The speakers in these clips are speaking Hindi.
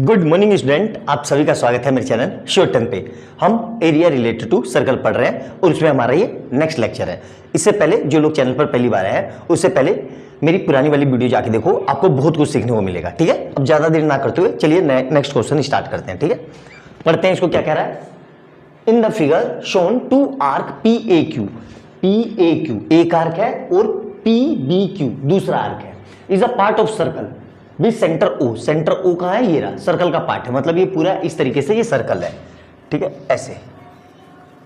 गुड मॉर्निंग स्टूडेंट, आप सभी का स्वागत है मेरे चैनल शॉर्ट टर्म पे। हम एरिया रिलेटेड टू सर्कल पढ़ रहे हैं और उसमें हमारा ये नेक्स्ट लेक्चर है। इससे पहले जो लोग चैनल पर पहली बार आए हैं उससे पहले मेरी पुरानी वाली वीडियो जाके देखो, आपको बहुत कुछ सीखने को मिलेगा। ठीक है, अब ज्यादा देर ना करते हुए चलिए नेक्स्ट क्वेश्चन स्टार्ट करते हैं। ठीक है, पढ़ते हैं। इसको क्या कह रहा है? In the figure shown two arc P A Q एक आर्क है और पी बी क्यू दूसरा आर्क है। Is a part of circle with centre O. Centre O कहाँ है? ये रहा, सर्कल का पार्ट है। मतलब ये पूरा इस तरीके से ये सर्कल है। ठीक है, ऐसे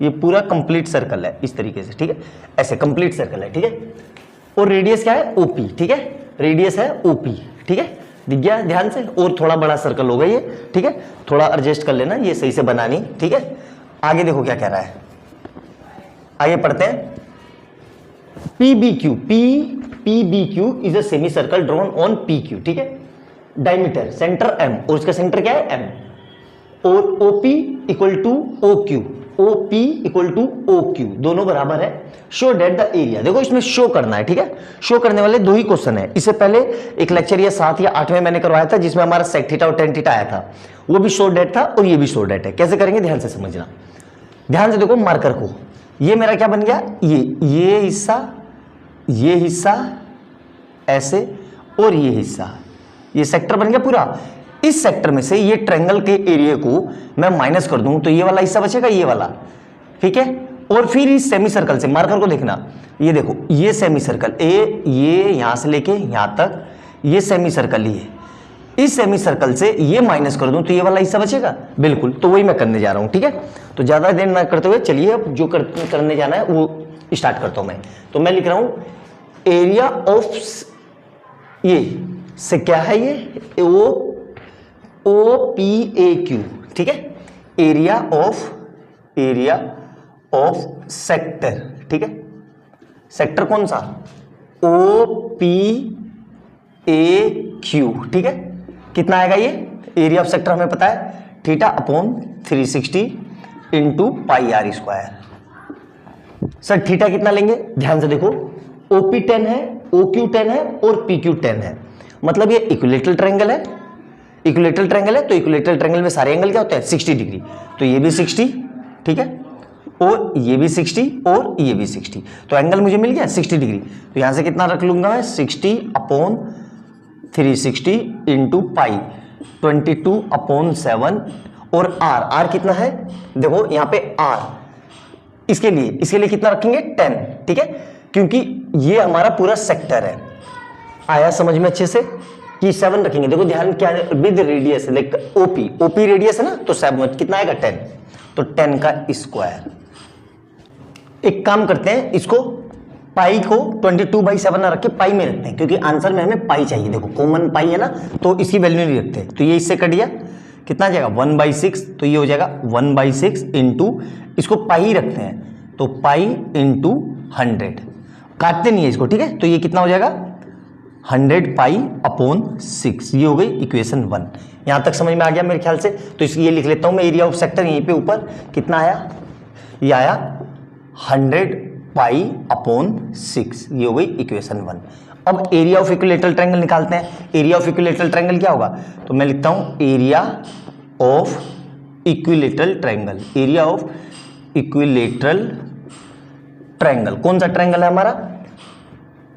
ये पूरा कंप्लीट सर्कल है इस तरीके से। ठीक है, ऐसे कंप्लीट सर्कल है। ठीक है, और रेडियस क्या है? ओपी। ठीक है, रेडियस है ओपी। ठीक है, दिख गया ध्यान से? और थोड़ा बड़ा सर्कल होगा ये। ठीक है, थोड़ा एडजस्ट कर लेना, ये सही से बनानी। ठीक है, आगे देखो क्या कह रहा है, आगे पढ़ते हैं। P B Q is a semi circle drawn on P Q. ठीक है, डायमीटर सेंटर एम और इसका सेंटर क्या है? एम। और OP equal to O Q, दोनों बराबर है। Show that the area. देखो इसमें शो करना है। ठीक है, शो करने वाले दो ही क्वेश्चन है। इससे पहले एक लेक्चर या 7 या 8 में मैंने करवाया था जिसमें हमारा सेक थीटा और टेन थीटा आया था, वो भी शो डेट था और ये भी शो डेट है। कैसे करेंगे ध्यान से समझना। ध्यान से देखो मार्कर को, ये मेरा क्या बन गया? ये हिस्सा ऐसे और ये हिस्सा, ये सेक्टर बन गया पूरा। इस सेक्टर में से ये ट्रायंगल के एरिया को मैं माइनस कर दूं तो ये वाला हिस्सा बचेगा, ये वाला। ठीक है, और फिर इस सेमी सर्कल से, मार्कर को देखना, ये देखो ये सेमी सर्कल ये यहां से लेके यहां तक ये सेमी सर्कल, ये इस सेमी सर्कल से ये माइनस कर दूं तो ये वाला हिस्सा बचेगा। बिल्कुल, तो वही मैं करने जा रहा हूं। ठीक है, तो ज्यादा देर ना करते हुए चलिए अब जो करने जाना है वो स्टार्ट करता हूं मैं। तो मैं लिख रहा हूं एरिया ऑफ, ये से क्या है? ये ओ पी ए क्यू। ठीक है, एरिया ऑफ सेक्टर। ठीक है, सेक्टर कौन सा? O P A Q. ठीक है, कितना आएगा ये? एरिया ऑफ सेक्टर हमें पता है, theta upon 360 into pi r square. Sir theta कितना लेंगे? ध्यान से देखो, ओपी 10 है, ओक्यू 10 है और पीक्यू 10 है। मतलब ये इक्विलेटरल ट्रायंगल है। इक्विलेटरल ट्रायंगल है तो इक्विलेटरल ट्रायंगल में सारे एंगल क्या होते हैं? 60 डिग्री। तो ये भी 60, ठीक है, और ये भी 60 और ये भी 60। तो एंगल मुझे मिल गया 60 डिग्री। तो यहां से कितना रख लूंगा मैं? 60 अपॉन 360 इंटू पाई 22 अपॉन 7। और आर कितना है? देखो यहाँ पे आर, इसके लिए कितना रखेंगे? 10। ठीक है, क्योंकि ये हमारा पूरा सेक्टर है। आया समझ में अच्छे से कि 7 रखेंगे। देखो ध्यान क्या है, with radius, like OP radius है ना, तो 7 कितना आएगा? 10। तो 10 का स्क्वायर। एक काम करते हैं, इसको पाई को 22/7 ना रख के पाई में रखते हैं, क्योंकि आंसर में हमें पाई चाहिए। देखो कॉमन पाई है ना, तो इसकी वैल्यू नहीं रखते। तो ये इससे कट गया, कितना आ जाएगा? 1/6। तो ये हो जाएगा 1/6 इंटू, इसको पाई ही रखते हैं तो पाई इंटू 100, काटते नहीं है इसको। ठीक है, तो ये कितना हो जाएगा? 100 पाई अपॉन 6। ये हो गई इक्वेशन 1। यहां तक समझ में आ गया मेरे ख्याल से। तो इसलिए लिख लेता हूं मैं एरिया ऑफ सेक्टर, यहीं पे ऊपर कितना आया? ये आया 100 पाई अपॉन 6। ये हो गई इक्वेशन 1। अब एरिया ऑफ इक्विलेटरल ट्रायंगल निकालते हैं। एरिया ऑफ इक्विलेटरल ट्रायंगल क्या होगा? तो मैं लिखता हूं area of equilateral triangle. Area of equilateral triangle कौन सा ट्रायंगल है हमारा?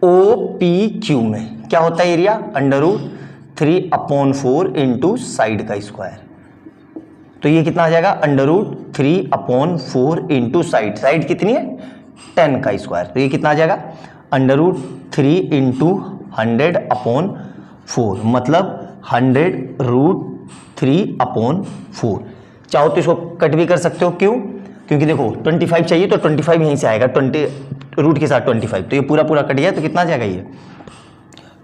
ओ पी क्यू में क्या होता है एरिया? √3/4 इंटू साइड का स्क्वायर। तो ये कितना आ जाएगा? √3/4 इंटू साइड कितनी है? 10 का स्क्वायर। तो ये कितना आ जाएगा? √3 इंटू 100/4, मतलब 100√3/4। चाहो तो इसको कट भी कर सकते हो। क्यों? क्योंकि देखो 25 चाहिए तो 25 यहीं से आएगा, 20 रूट के साथ 25। तो ये पूरा कट गया, तो कितना आ जाएगा? ये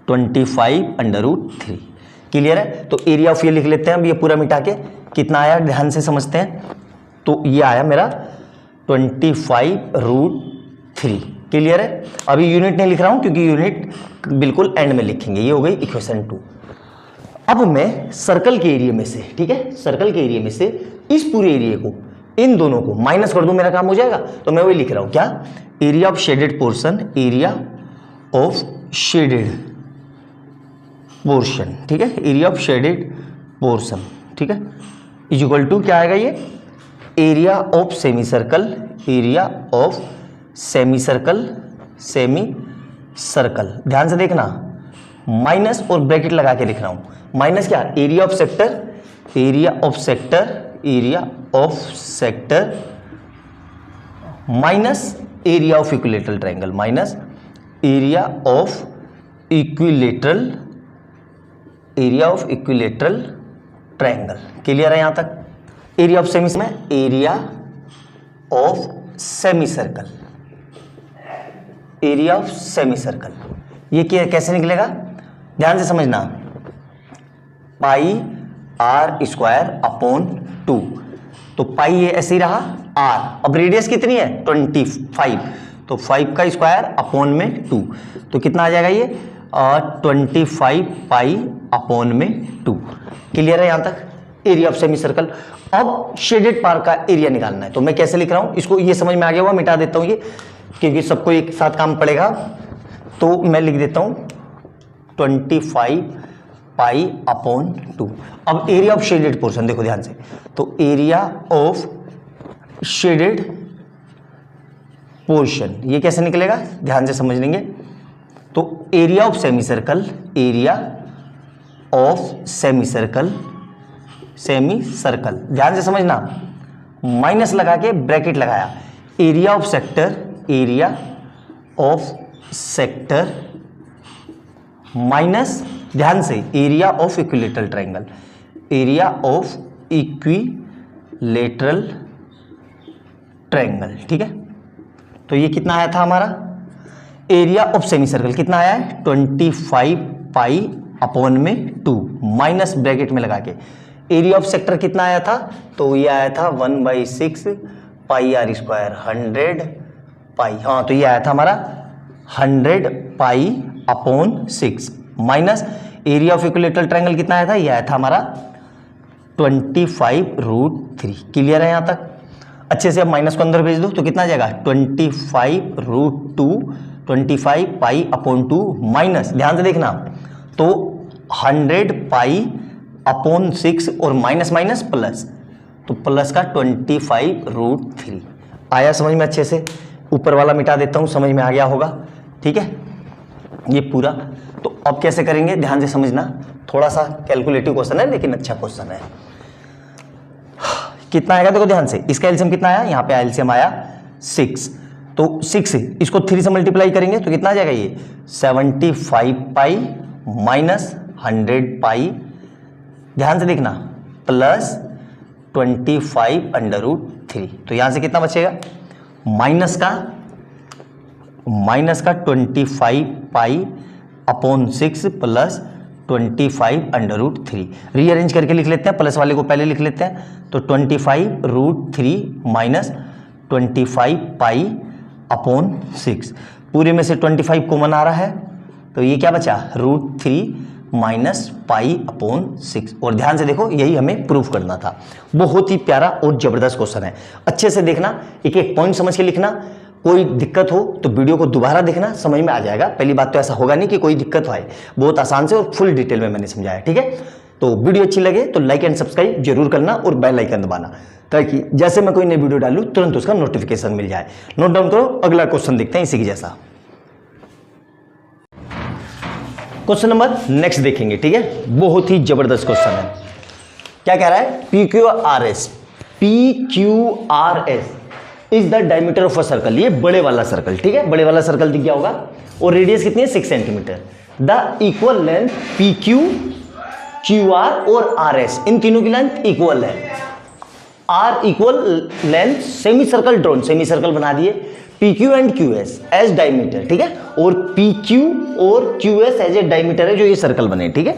25√3। क्लियर है? तो एरिया ऑफ ये लिख लेते हैं अब, ये पूरा मिटा के कितना आया ध्यान से समझते हैं। तो ये आया मेरा 25√3। क्लियर है? अभी यूनिट नहीं लिख रहा हूं क्योंकि यूनिट बिल्कुल एंड में लिखेंगे। ये हो गई इक्वेशन 2। अब मैं सर्कल के एरिया में से, ठीक है, सर्कल के एरिया में से इस पूरे एरिया को, इन दोनों को माइनस कर दूं, मेरा काम हो जाएगा। तो मैं वही लिख रहा हूं, क्या? Area of shaded portion, area of shaded portion. ठीक है, एरिया ऑफ शेडेड पोर्शन। ठीक है, इज इक्वल टू क्या आएगा ये, area of semi circle, area of semi circle, semi circle. ध्यान से देखना, माइनस और ब्रैकेट लगा के लिख रहा हूं। माइनस क्या, area of sector, area of sector, area of sector minus area of equilateral triangle, minus area of equilateral, area of equilateral triangle. Clear है यहां तक? एरिया ऑफ सेमी में area of semi circle, area of semi circle, ये कैसे निकलेगा, ध्यान से समझना, पाई आर स्क्वायर अपॉन 2, तो पाई ये ऐसे ही रहा आर, अब रेडियस कितनी है 25, तो 5 का स्क्वायर अपॉन में 2, तो कितना आ जाएगा ये 25 पाई अपॉन में 2। क्लियर है यहां तक? Area of semi circle. अब शेडेड पार्ट का एरिया निकालना है, तो मैं कैसे लिख रहा हूं इसको, ये समझ में आ गया हुआ, मिटा देता हूं ये, क्योंकि सबको एक साथ काम पड़ेगा, तो मैं लिख देता हूं 25 पाई अपॉन 2। अब एरिया ऑफ शेडेड पोर्शन देखो ध्यान से, तो एरिया ऑफ शेडेड पोर्शन ये कैसे निकलेगा, ध्यान से समझ लेंगे। तो area of semi circle, area of semi circle, semi circle, ध्यान से समझना, माइनस लगा के ब्रैकेट लगाया, area of sector, area of sector minus, ध्यान से, area of equilateral triangle, area of equilateral triangle. ठीक है, तो ये कितना आया था हमारा, एरिया ऑफ सेमी सर्कल कितना आया है 25 पाई अपॉन में 2, माइनस ब्रैकेट में लगा के। एरिया ऑफ सेक्टर कितना आया था, तो ये आया था 1/6 पाई आर स्क्वायर, 100 पाई, हाँ तो ये आया था हमारा 100 pi upon 6, minus area of equilateral triangle कितना आया था, ये आया था हमारा 25√3। क्लियर है यहां तक? अच्छे से अब माइनस को अंदर भेज दो, तो कितना आ जाएगा 25√2, 25 पाई अपॉन 2 माइनस, ध्यान से देखना, तो 100 पाई अपॉन 6 और माइनस माइनस प्लस, तो प्लस का 25√3 आया समझ में अच्छे से। ऊपर वाला मिटा देता हूं, समझ में आ गया होगा। ठीक है, ये पूरा। तो अब कैसे करेंगे, ध्यान से समझना, थोड़ा सा कैलकुलेटिव क्वेश्चन है लेकिन अच्छा क्वेश्चन है। कितना आएगा देखो ध्यान से, इसका एलसीएम कितना आया, यहां पे एलसीएम आया 6, तो 6 इसको 3 से मल्टीप्लाई करेंगे तो कितना आ जाएगा ये 75 पाई माइनस 100 पाई, ध्यान से देखना, प्लस 25√3। तो यहां से कितना बचेगा, माइनस का 25 पाई अपॉन 6 प्लस 25√3। रीअरेंज करके लिख लेते हैं, प्लस वाले को पहले लिख लेते हैं, तो 25√3 माइनस 25 पाई अपॉन 6, पूरे में से 25 कॉमन आ रहा है, तो ये क्या बचा √3 माइनस पाई अपॉन 6। और ध्यान से देखो, यही हमें प्रूफ करना था। बहुत ही प्यारा और जबरदस्त क्वेश्चन है, अच्छे से देखना, एक एक पॉइंट समझ के लिखना। कोई दिक्कत हो तो वीडियो को दोबारा देखना, समझ में आ जाएगा। पहली बात तो ऐसा होगा नहीं कि कोई दिक्कत आए, बहुत आसान से और फुल डिटेल में मैंने समझाया। ठीक है, तो वीडियो अच्छी लगे तो लाइक एंड सब्सक्राइब जरूर करना और बेल आइकन दबाना, ताकि जैसे मैं कोई नई वीडियो डालूं तुरंत उसका नोटिफिकेशन मिल जाए। नोट डाउन करो, अगला क्वेश्चन देखते हैं इसी की जैसा। क्वेश्चन नंबर नेक्स्ट देखेंगे। ठीक है, बहुत ही जबरदस्त क्वेश्चन है। क्या कह रहा है, PQRS is the diameter of a circle, ये बड़े वाला सर्कल। ठीक है, बड़े वाला सर्कल दिख गया होगा, और रेडियस कितनी है 6 centimetre. The equal length PQ, QR और RS, इन तीनों की लेंथ इक्वल है। R equal length semi circle drawn, semi circle बना दिए, PQ and QS as diameter. ठीक है, और PQ और QS एज ए डायमीटर है जो ये सर्कल बने। ठीक है,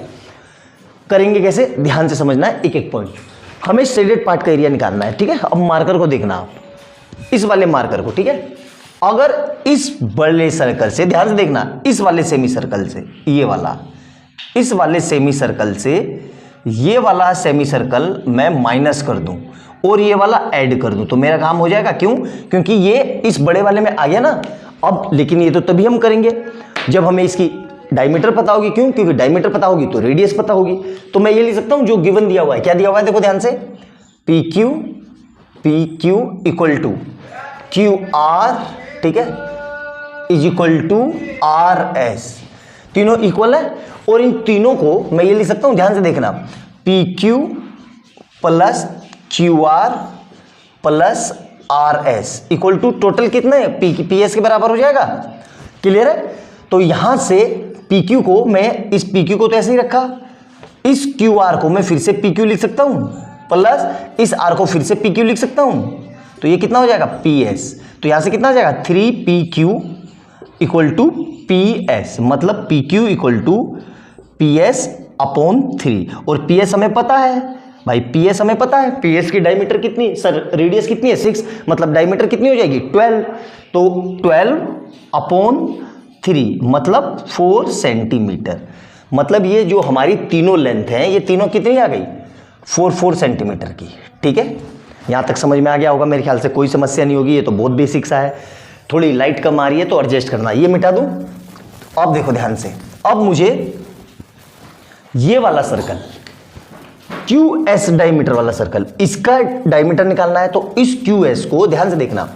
करेंगे कैसे, ध्यान से समझना है एक एक पॉइंट। हमें शेडेड पार्ट का एरिया निकालना है। ठीक है, अब मार्कर को देखना आप, इस वाले मार्कर को। ठीक है, अगर इस बड़े सर्कल से, ध्यान से देखना, इस वाले सेमी सर्कल से ये वाला, इस वाले सेमी सर्कल से ये वाला सेमी सर्कल मैं माइनस कर दूं और ये वाला ऐड कर दूं, तो मेरा काम हो जाएगा। क्यों, क्योंकि ये इस बड़े वाले में आ गया ना। अब लेकिन ये तो तभी हम करेंगे जब हमें इसकी डायमीटर पता होगी, क्यों? क्योंकि डायमीटर पता होगी तो रेडियस पता होगी। तो मैं ये लिख सकता हूं जो गिवन दिया हुआ है। क्या दिया हुआ है? देखो ध्यान से, P Q equal to Q R, ठीक है, is equal to R S. तीनों इक्वल है और इन तीनों को मैं ये लिख सकता हूं, ध्यान से देखना, P Q plus Q R plus R S equal to total कितने पी एस के बराबर हो जाएगा। क्लियर है? तो यहां से पी क्यू को मैं, इस पी क्यू को तो ऐसे ही रखा, इस क्यू आर को मैं फिर से पी क्यू लिख सकता हूं प्लस इस आर को फिर से पी क्यू लिख सकता हूं। तो ये कितना हो जाएगा? P S. तो यहां से कितना हो जाएगा? 3 PQ equal to P S, मतलब P Q equal to P S upon 3। और पी एस हमें पता है भाई, पी एस हमें पता है, पी एस की डायमीटर कितनी, सर रेडियस कितनी है? 6, मतलब डायमीटर कितनी हो जाएगी? 12। तो 12 अपॉन 3 मतलब 4 सेंटीमीटर। मतलब ये जो हमारी तीनों लेंथ है, ये तीनों कितनी आ गई? 4 सेंटीमीटर की। ठीक है, यहां तक समझ में आ गया होगा मेरे ख्याल से, कोई समस्या नहीं होगी। ये तो बहुत बेसिक सा है, थोड़ी लाइट कम आ रही है तो एडजस्ट करना। ये मिटा दूं। अब देखो ध्यान से, अब मुझे ये वाला सर्कल क्यू एस डायमीटर वाला सर्कल, इसका डायमीटर निकालना है। तो इस क्यू एस को ध्यान से देखना,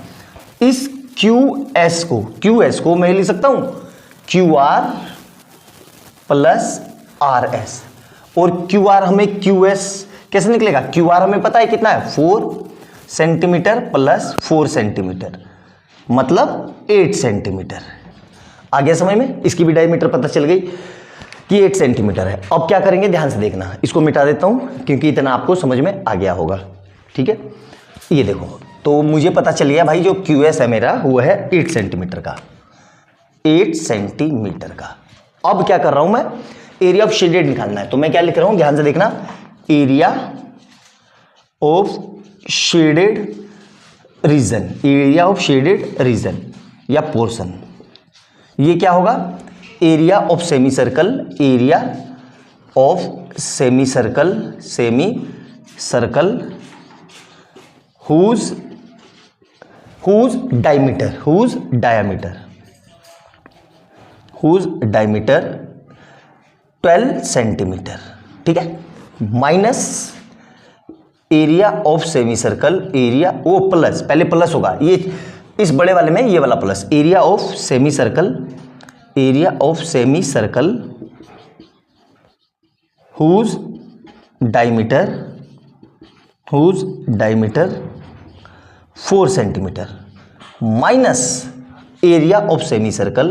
इस क्यू एस को मैं लिख सकता हूं Q R plus R S. और क्यू आर हमें, क्यू एस कैसे निकलेगा? क्यू आर हमें पता है कितना है? 4 सेंटीमीटर प्लस 4 सेंटीमीटर मतलब 8 सेंटीमीटर। आ गया समझ में? इसकी भी डायमीटर पता चल गई कि 8 सेंटीमीटर है। अब क्या करेंगे ध्यान से देखना, इसको मिटा देता हूं क्योंकि इतना आपको समझ में आ गया होगा। ठीक है, ये देखो, तो मुझे पता चल गया भाई जो क्यू एस है मेरा वो है 8 सेंटीमीटर का, 8 सेंटीमीटर का। अब क्या कर रहा हूं मैं? एरिया ऑफ शेडेड निकालना है। तो मैं क्या लिख रहा हूं, ध्यान से देखना, area of shaded region, area of shaded region या पोर्शन। ये क्या होगा? Area of semi circle, area of semi circle, whose diameter 12 centimetre. ठीक है, minus area of semi circle, area O plus, पहले प्लस होगा ये, इस बड़े वाले में ये वाला plus, area of semi circle, whose diameter 4 centimetre minus area of semi circle,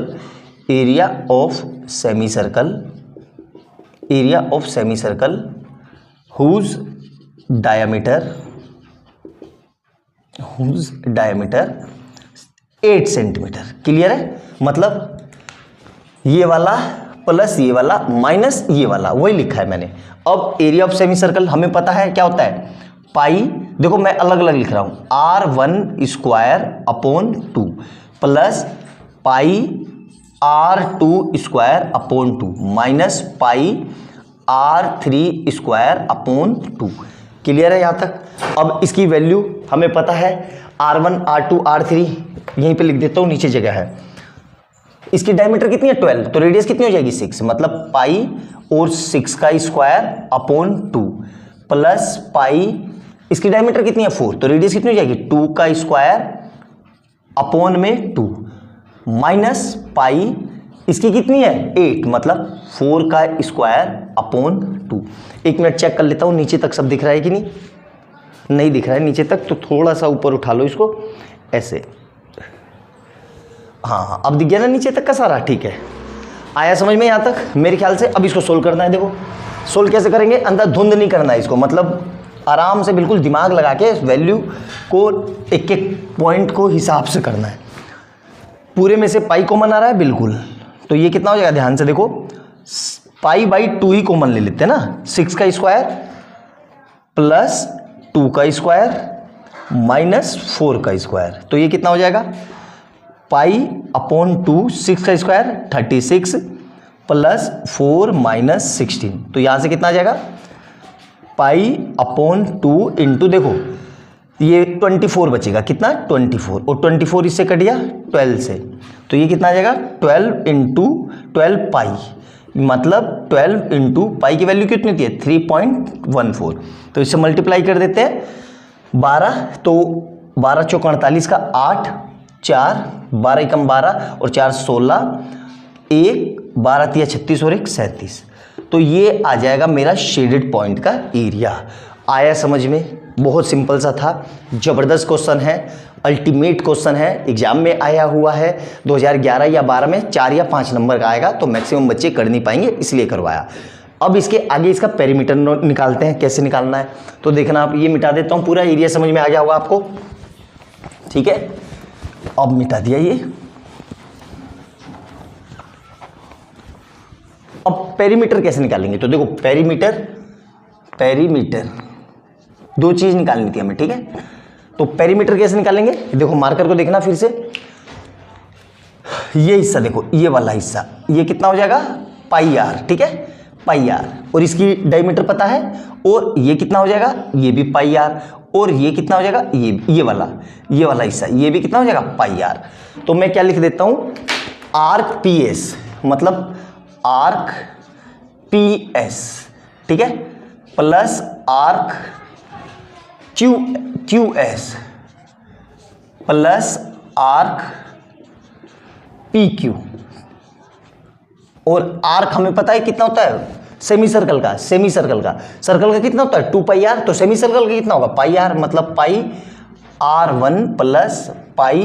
whose diameter 8 centimetre. Clear है? मतलब ये वाला प्लस ये वाला माइनस ये वाला, वही लिखा है मैंने। अब एरिया ऑफ सेमी सर्कल हमें पता है क्या होता है, पाई, देखो मैं अलग अलग लिख रहा हूं, R1 square upon 2 plus pi R2 square upon 2 minus pi R3 square upon 2। Clear है यहां तक? अब इसकी वैल्यू हमें पता है, R1 R2 R3 यहीं पे लिख देता हूं, नीचे जगह है। इसकी डायमीटर कितनी है? 12, तो रेडियस कितनी हो जाएगी? 6, मतलब पाई और 6 का स्क्वायर अपॉन 2 प्लस पाई, इसकी डायमीटर कितनी है? 4, तो रेडियस कितनी हो जाएगी? 2 का स्क्वायर अपॉन में 2 माइनस पाई, इसकी कितनी है? 8, मतलब 4 का स्क्वायर अपॉन 2। एक मिनट चेक कर लेता हूं नीचे तक सब दिख रहा है कि नहीं दिख रहा है नीचे तक, तो थोड़ा सा ऊपर उठा लो इसको ऐसे। हाँ, अब दिख गया ना नीचे तक का सारा? ठीक है, आया समझ में यहाँ तक मेरे ख्याल से। अब इसको सोल्व करना है। देखो सोल्व कैसे करेंगे, अंदर धुंध नहीं करना है इसको, मतलब आराम से बिल्कुल दिमाग लगा के वैल्यू को एक एक पॉइंट को हिसाब से करना है। पूरे में से पाई कॉमन आ रहा है बिल्कुल, तो ये कितना हो जाएगा? ध्यान से देखो, पाई बाई 2 ही कॉमन ले लेते हैं ना, 6 का स्क्वायर प्लस 2 का स्क्वायर माइनस 4 का स्क्वायर, तो ये कितना हो जाएगा? पाई अपॉन 2, 6 का स्क्वायर 36 प्लस 4 माइनस 16, तो यहां से कितना आ जाएगा? पाई अपॉन 2 इंटू, देखो ये 24 बचेगा, कितना 24, और 24 इससे कट गया 12 से, तो ये कितना आ जाएगा 12 इंटू 12 पाई, मतलब 12 इंटू पाई की वैल्यू कितनी होती है 3.14, तो इससे मल्टीप्लाई कर देते हैं 12, तो 12 चौक 48 का 8, 4 12 एकम 12 और 4 16, 1 12 तिया 36 और 1 37, तो ये आ जाएगा मेरा शेडेड पॉइंट का एरिया। आया समझ में? बहुत सिंपल सा था, जबरदस्त क्वेश्चन है, अल्टीमेट क्वेश्चन है, एग्जाम में आया हुआ है, 2011 या 12 में 4 या 5 नंबर का आएगा, तो मैक्सिमम बच्चे कर नहीं पाएंगे इसलिए करवाया। अब इसके आगे इसका पेरीमीटर निकालते हैं, कैसे निकालना है तो देखना आप, ये मिटा देता हूँ, पूरा एरिया समझ में आ गया होगा आपको, ठीक है। अब मिटा दिया ये। अब पेरीमीटर कैसे निकालेंगे, तो देखो पेरीमीटर दो चीज निकालनी थी हमें, ठीक है। तो पेरीमीटर कैसे निकालेंगे, देखो मार्कर को देखना फिर से, ये हिस्सा देखो, ये वाला हिस्सा, ये कितना हो जाएगा पाई आर, ठीक है, पाई आर, और इसकी डायमीटर पता है, और ये कितना हो जाएगा, ये भी पाई आर, और ये कितना हो जाएगा, ये वाला हिस्सा, ये भी कितना हो जाएगा पाई आर। तो मैं क्या लिख देता हूं, आर्क पी एस, मतलब आर्क पी एस, ठीक है, plus arc Q S plus arc P Q, और आर्क हमें पता है कितना होता है सेमी सर्कल का, सर्कल का कितना होता है 2 पाई आर, तो सेमी सर्कल का कितना होगा पाई आर, मतलब पाई R1 plus pi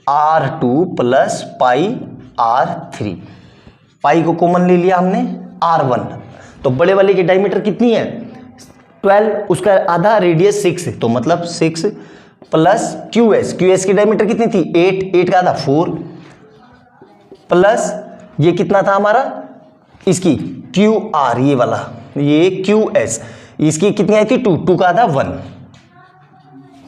R2 plus pi R3, पाई को कॉमन ले लिया हमने R1, तो बड़े वाले की डायमीटर कितनी है 12, उसका आधा रेडियस 6, तो मतलब 6 प्लस क्यूएस की डायमीटर कितनी थी 8 का आधा 4, प्लस ये कितना था हमारा इसकी क्यू आर, ये वाला ये क्यू एस, इसकी कितनी आई थी 2 का आधा 1,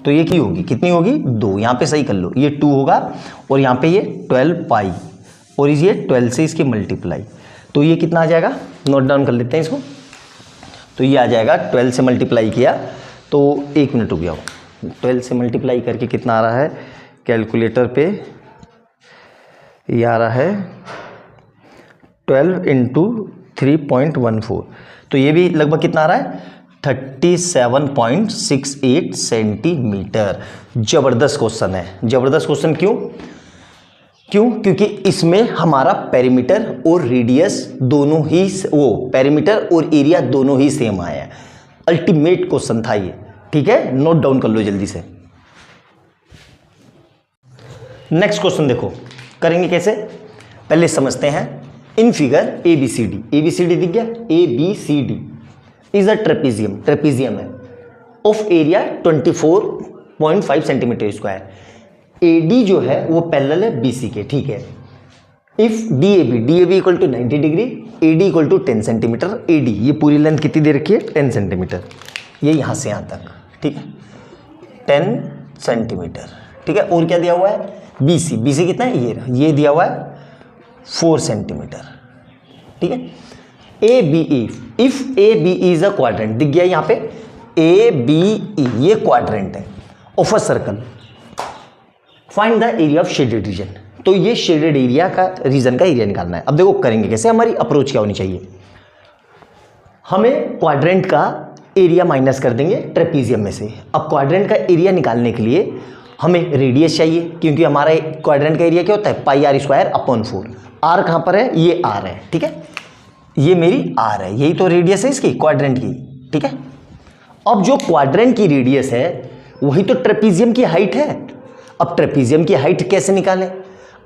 तो ये की होगी कितनी होगी 2, यहां पे सही कर लो, ये 2 होगा, और यहां पे ये 12 पाई, और ये 12 से इसकी मल्टीप्लाई, तो ये कितना आ जाएगा, नोट डाउन कर लेते हैं इसको, तो ये आ जाएगा 12 से मल्टीप्लाई किया तो 1 मिनट हो गया हो, 12 से मल्टीप्लाई करके कितना आ रहा है कैलकुलेटर पे, ये आ रहा है 12 इंटू 3.14, तो ये भी लगभग कितना आ रहा है 37.68 सेंटीमीटर। जबरदस्त क्वेश्चन है, जबरदस्त क्वेश्चन क्योंकि इसमें हमारा पेरीमीटर और रेडियस दोनों ही, पेरीमीटर और एरिया दोनों ही सेम आया है, अल्टीमेट क्वेश्चन था ये, ठीक है, नोट डाउन कर लो जल्दी से। नेक्स्ट क्वेश्चन देखो करेंगे कैसे, पहले समझते हैं। इन फिगर ABCD दिख गया, ABCD इज अ ट्रेपीजियम है of area 24.5 centimetre square, AD जो है वो पैरेलल है BC के, ठीक है। If DAB equal to 90 degree, AD equal to 10 centimetre, AD ये पूरी लेंथ कितनी दे रखी है 10 सेंटीमीटर, ये यहां से यहां तक, ठीक है 10 सेंटीमीटर, ठीक है। और क्या दिया हुआ है BC कितना है, ये दिया हुआ है 4 सेंटीमीटर, ठीक है। ABE, if ABE is a quadrant, दिख गया यहां पे ABE ये क्वाड्रेंट है of a circle, find the area of shaded reason, तो ये शेडेड एरिया का रीजन का एरिया निकालना है। अब देखो करेंगे कैसे, हमारी अप्रोच क्या होनी चाहिए, हमें क्वाड्रेंट का एरिया माइनस कर देंगे ट्रेपीजियम में से। अब क्वाड्रेंट का एरिया निकालने के लिए हमें रेडियस चाहिए, क्योंकि हमारा क्वाड्रेंट का एरिया क्या होता है पाई आर स्क्वायर अपॉन 4, आर कहां पर है, ये आर है, ठीक है, ये मेरी आर है, यही तो रेडियस है इसकी क्वाड्रेंट की, ठीक है। अब जो क्वाड्रेंट की रेडियस है वही तो ट्रेपीजियम की हाइट है। अब ट्रेपीजियम की हाइट कैसे निकालें,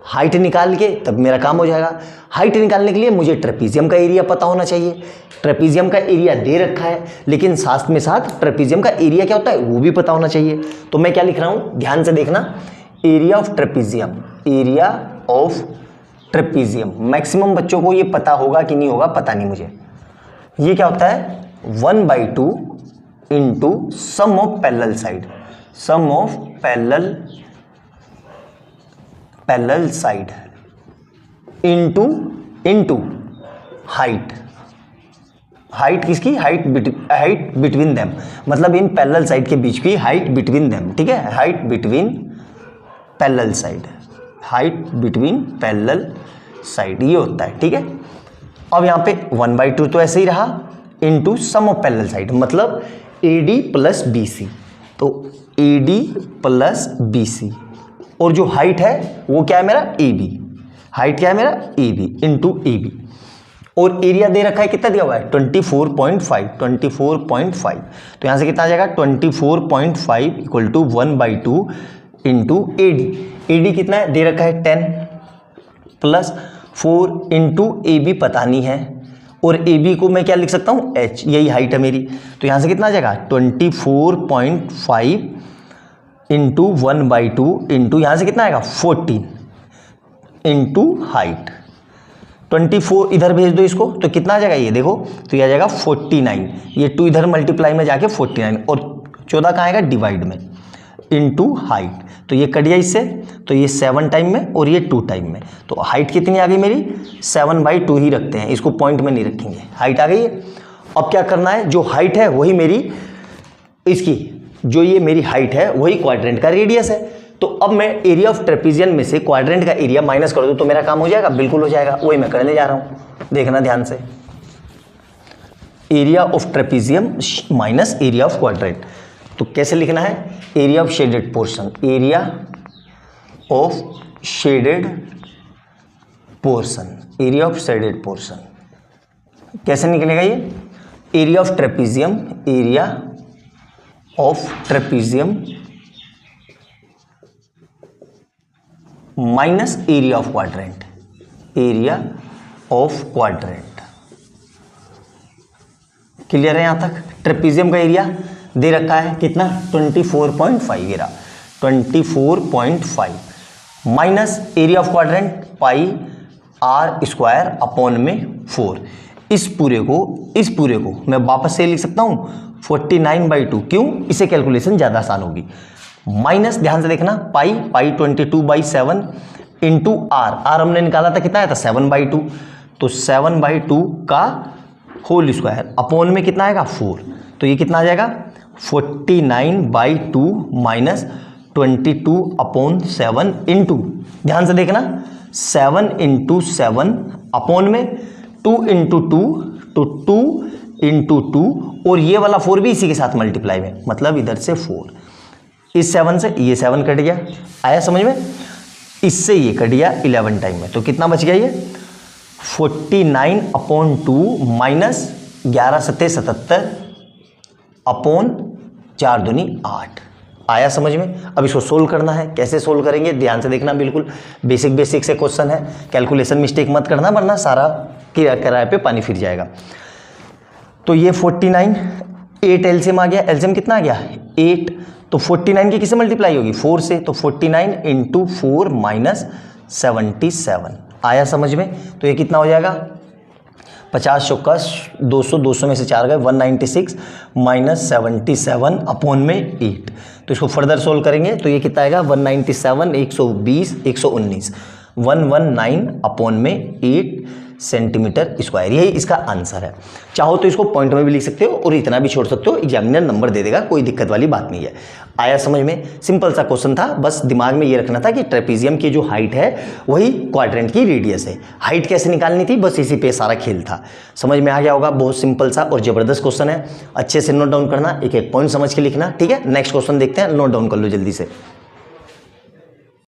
हाइट निकाल के तब मेरा काम हो जाएगा। हाइट निकालने के लिए मुझे ट्रेपीजियम का एरिया पता होना चाहिए, ट्रेपीजियम का एरिया दे रखा है, लेकिन साथ में साथ ट्रेपीजियम का एरिया क्या होता है वो भी पता होना चाहिए। तो मैं क्या लिख रहा हूं, ध्यान से देखना, area of trapezium, area of trapezium. Maximum बच्चों को ये पता होगा कि नहीं होगा पता नहीं मुझे। ये क्या होता है 1/2 into sum of parallel side, sum of parallel side into height height किसकी, हाइट बिटवीन देम, मतलब इन पैरेलल साइड के बीच की हाइट बिटवीन देम, ठीक है, height between parallel side, height between parallel side ये होता है, ठीक है। अब यहाँ पे 1/2 तो ऐसे ही रहा into sum of parallel side, मतलब AD प्लस BC, तो AD प्लस BC, और जो हाइट है वो क्या है मेरा AB, हाइट क्या है मेरा AB इंटू AB, और एरिया दे रखा है कितना दिया हुआ है 24.5, 24.5, तो यहाँ से कितना आ जाएगा 24.5 equal to 1/2 into AD, AD कितना है दे रखा है 10 प्लस 4 इंटू AB पता नहीं है, और AB को मैं क्या लिख सकता हूँ H, यही हाइट है मेरी, तो यहाँ से कितना आ जाएगा 24.5 इंटू 1/2 इंटू यहाँ से कितना आएगा 14 इंटू हाइट, 24 इधर भेज दो इसको तो कितना आ जाएगा ये देखो, तो ये आ जाएगा 49, ये 2 इधर मल्टीप्लाई में जाके 49, और 14 कहाँ आएगा डिवाइड में इंटू हाइट, तो ये कट गया इससे, तो ये 7 टाइम में और ये 2 टाइम में, तो हाइट कितनी आ गई मेरी 7/2 ही रखते हैं, इसको पॉइंट में नहीं रखेंगे, हाइट आ गई है। अब क्या करना है, जो हाइट है वही मेरी इसकी, जो ये मेरी हाइट है वही क्वाड्रेंट का रेडियस है, तो अब मैं एरिया ऑफ ट्रेपीजियम में से क्वाड्रेंट का एरिया माइनस कर दूं तो मेरा काम हो जाएगा, बिल्कुल हो जाएगा, वही मैं करने जा रहा हूं, देखना ध्यान से, area of trapezium minus area of quadrant, तो कैसे लिखना है, area of shaded portion, area of shaded portion, area of shaded portion कैसे निकलेगा ये, area of trapezium, area of trapezium minus area of quadrant, area of quadrant, clear है यहां तक। ट्रेपीजियम का एरिया दे रखा है कितना 24.5, ये रहा 24.5 minus area of quadrant pi r square upon में 4, इस पूरे को मैं वापस से लिख सकता हूं 49/2, क्यों, इसे कैलकुलेशन ज्यादा आसान होगी, माइनस ध्यान से देखना पाई 22/7 इंटू r हमने निकाला था कितना आया था 7/2, तो 7/2 का होल स्क्वायर अपॉन में कितना आएगा 4, तो ये कितना आ जाएगा 49/2 माइनस 22/7 इंटू, ध्यान से देखना 7 इंटू 7 अपॉन में 2 इंटू 2, तो 2 इंटू 2, और ये वाला 4 भी इसी के साथ मल्टीप्लाई में, मतलब इधर से 4, इस 7 से ये 7 कट गया, आया समझ में, इससे ये कट गया 11 टाइम में, तो कितना बच गया ये 49/2 माइनस 11 सत्ते 77 अपॉन 4 दूनी 8, आया समझ में। अब इसको सोल्व करना है, कैसे सोल्व करेंगे ध्यान से देखना, बिल्कुल बेसिक से क्वेश्चन है, कैलकुलेशन मिस्टेक मत करना वरना सारा किराए पे पानी फिर जाएगा। तो ये 49, 8 एलसीएम आ गया, एलसीएम कितना आ गया 8, तो 49 की किससे मल्टीप्लाई होगी 4 से, तो 49 इंटू 4 माइनस 77, आया समझ में। तो ये कितना हो जाएगा 50 चौका 200, 200 में से 4 गए 196 माइनस 77 अपॉन में 8, तो इसको फर्दर सोल्व करेंगे तो ये कितना आएगा 197, 120, 119, 119 अपॉन में 8 सेंटीमीटर स्क्वायर, यही इसका आंसर है। चाहो तो इसको पॉइंट में भी लिख सकते हो और इतना भी छोड़ सकते हो, एग्जामिनर नंबर दे देगा, कोई दिक्कत वाली बात नहीं है। आया समझ में, सिंपल सा क्वेश्चन था, बस दिमाग में ये रखना था कि ट्रेपीजियम की जो हाइट है वही क्वाड्रेंट की रेडियस है, हाइट कैसे निकालनी थी बस इसी पे सारा खेल था। समझ में आ गया होगा, बहुत सिंपल सा और जबरदस्त क्वेश्चन है, अच्छे से नोट डाउन करना, एक एक पॉइंट समझ के लिखना, ठीक है। नेक्स्ट क्वेश्चन देखते हैं, नोट डाउन कर लो जल्दी से।